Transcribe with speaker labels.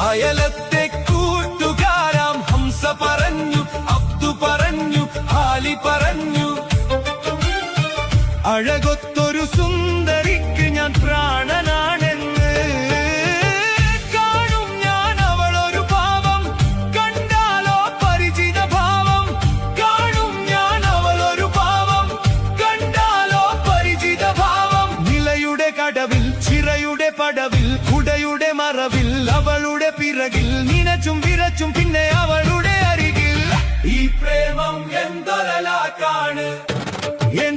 Speaker 1: അയലത്തെ കൂട്ടുകാരാം ഹംസ പറഞ്ഞു, അബ്ദു പറഞ്ഞു, ആലി പറഞ്ഞു, അഴകൊത്തൊരു സുന്ദരിക്ക് ഞാൻ പ്രാണനാണെന്ന്. കാണും ഞാൻ അവളൊരു ഭാവം, കണ്ടാലോ പരിചിത ഭാവം. കാണും ഞാൻ അവളൊരു ഭാവം, കണ്ടാലോ പരിചിത ഭാവം. നിലയുടെ കടവിൽ, ചിറയുടെ പടവിൽ, കുടയുടെ മറവിൽ, അവളുടെ പിറകിൽ നിനച്ചും വിരച്ചും പിന്നെ അവളുടെ അരികിൽ. ഈ പ്രേമം എന്തൊരലാക്കാണ് എൻ